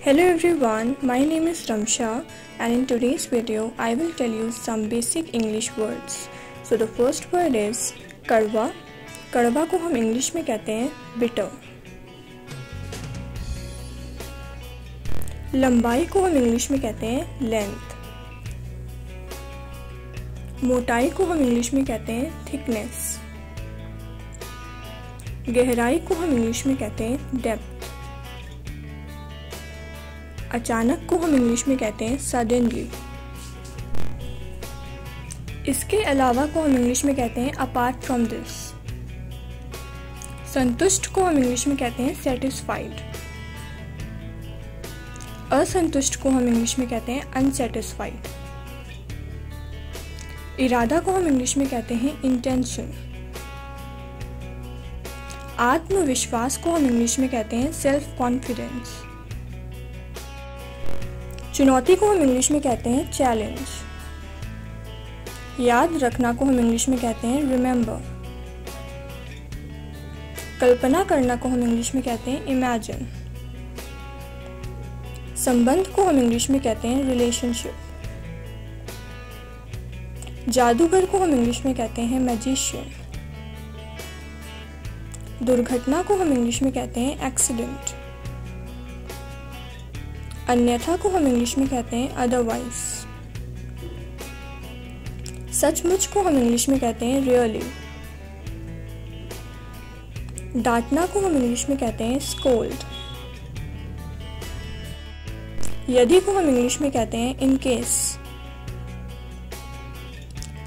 Hello everyone, my name is Ramsha and in today's video I will tell you some basic English words. So the first word is कड़वा. कड़वा को हम English में कहते हैं bitter. लंबाई को हम इंग्लिश में कहते हैं लेंथ. मोटाई को हम इंग्लिश में कहते हैं थिकनेस. गहराई को हम इंग्लिश में कहते हैं डेप्थ. अचानक को हम इंग्लिश में कहते हैं सडनली. इसके अलावा को हम इंग्लिश में कहते हैं अपार्ट फ्रॉम दिस. संतुष्ट को हम इंग्लिश में कहते हैं सेटिस्फाइड. असंतुष्ट को हम इंग्लिश में कहते हैं अनसेटिस्फाइड. इरादा को हम इंग्लिश में कहते हैं इंटेंशन. आत्मविश्वास को हम इंग्लिश में कहते हैं सेल्फ कॉन्फिडेंस. चुनौती को हम इंग्लिश में कहते हैं चैलेंज. याद रखना को हम इंग्लिश में कहते हैं रिमेंबर. कल्पना करना को हम इंग्लिश में कहते हैं इमेजिन. संबंध को हम इंग्लिश में कहते हैं रिलेशनशिप. जादूगर को हम इंग्लिश में कहते हैं मैजिशियन. दुर्घटना को हम इंग्लिश में कहते हैं एक्सीडेंट. अन्यथा को हम इंग्लिश में कहते हैं अदरवाइज. सचमुच को हम इंग्लिश में कहते हैं रियली. डांटना को हम इंग्लिश में कहते हैं स्कोल्ड. यदि को हम इंग्लिश में कहते हैं इन केस.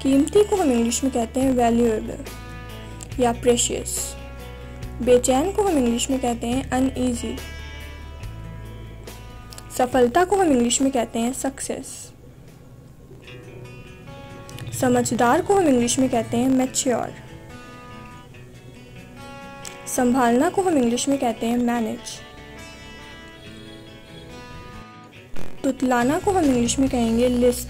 कीमती को हम इंग्लिश में कहते हैं वैल्यूएबल या प्रेशियस. बेचैन को हम इंग्लिश में कहते हैं अनईजी. सफलता को हम इंग्लिश में कहते हैं सक्सेस. समझदार को हम इंग्लिश में कहते हैं मैच्योर. संभालना को हम इंग्लिश में कहते हैं मैनेज. तुतलाना को हम इंग्लिश में कहेंगे लिस्प.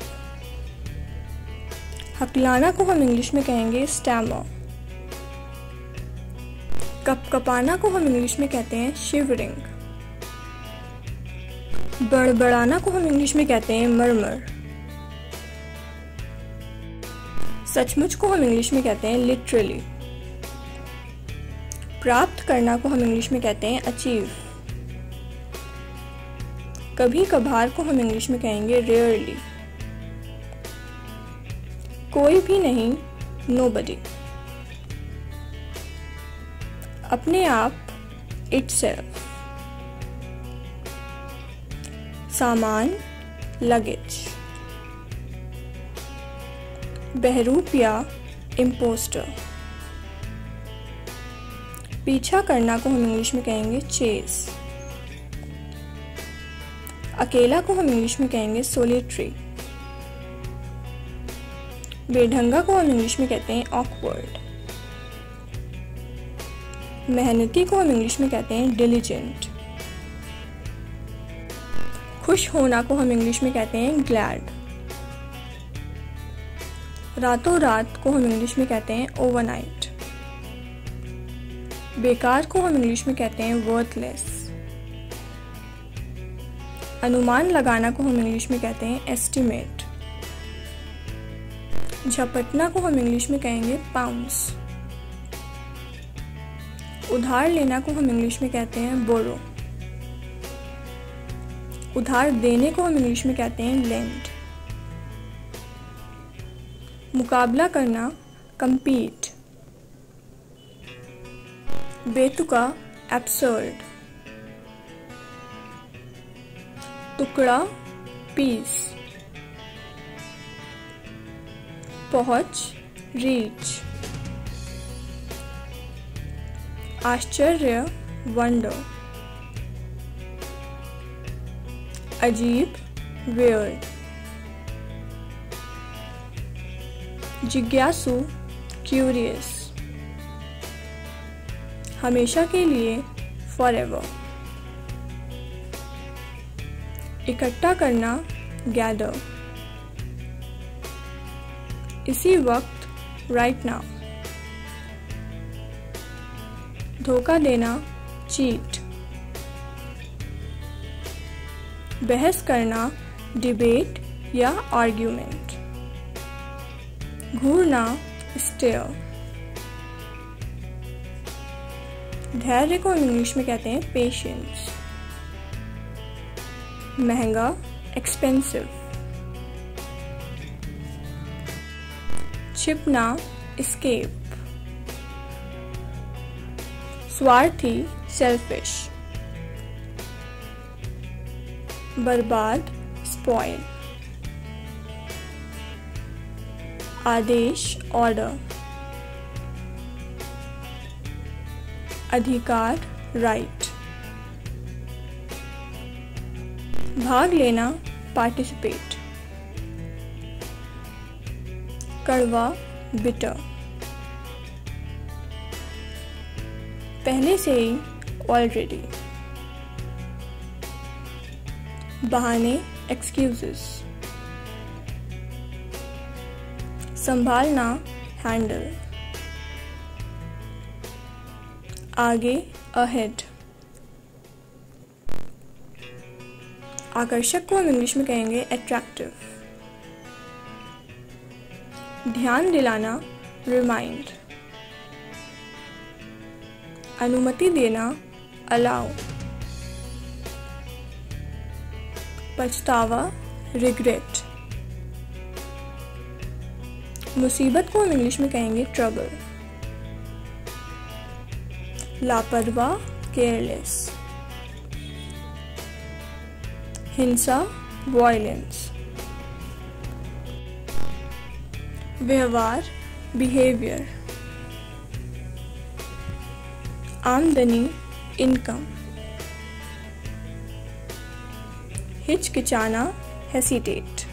हकलाना को हम इंग्लिश में कहेंगे स्टैमर. कपकपाना को हम इंग्लिश में कहते हैं शिवरिंग. बड़बड़ाना को हम इंग्लिश में कहते हैं मर्मर. सचमुच को हम इंग्लिश में कहते हैं लिटरली. प्राप्त करना को हम इंग्लिश में कहते हैं अचीव. कभी कभार को हम इंग्लिश में कहेंगे रेयरली. कोई भी नहीं नोबडी. अपने आप इटसेल्फ. सामान लगेज. बहरूप या इम्पोस्टर. पीछा करना को हम इंग्लिश में कहेंगे चेस. अकेला को हम इंग्लिश में कहेंगे सोलिटरी. बेढंगा को हम इंग्लिश में कहते हैं ऑकवर्ड. मेहनती को हम इंग्लिश में कहते हैं डिलिजेंट. खुश होना को हम इंग्लिश में कहते हैं ग्लैड. रातों रात को हम इंग्लिश में कहते हैं ओवरनाइट. बेकार को हम इंग्लिश में कहते हैं वर्थलेस. अनुमान लगाना को हम इंग्लिश में कहते हैं एस्टिमेट. झपटना को हम इंग्लिश में कहेंगे पाउंस. उधार लेना को हम इंग्लिश में कहते हैं बोरो. उधार देने को हम इंग्लिश में कहते हैं लेंड. मुकाबला करना compete. बेतुका absurd. टुकड़ा पीस. पहुंच reach. आश्चर्य wonder. अजीब weird. जिज्ञासु curious. हमेशा के लिए forever. इकट्ठा करना gather. इसी वक्त right now. धोखा देना cheat. बहस करना, डिबेट या आर्ग्यूमेंट। घूरना, स्टेयर। धैर्य को हम इंग्लिश में कहते हैं पेशेंस। महंगा, एक्सपेंसिव। छिपना, एस्केप। स्वार्थी, सेल्फिश। बर्बाद, स्पॉइल। आदेश, ऑर्डर। अधिकार, राइट। भाग लेना, पार्टिसिपेट। कड़वा, बिटर। पहले से ही, ऑलरेडी। बहाने, एक्सक्यूजेस। संभालना, हैंडल। आगे, अहेड। आकर्षक को हम इंग्लिश में कहेंगे अट्रैक्टिव। ध्यान दिलाना, रिमाइंड। अनुमति देना, अलाउ। पछतावा, रिग्रेट। मुसीबत को हम इंग्लिश में कहेंगे ट्रबल। लापरवाह, केयरलेस। हिंसा, वायलेंस। व्यवहार, बिहेवियर। आमदनी, इनकम। हिचकिचाना, हेसिटेट।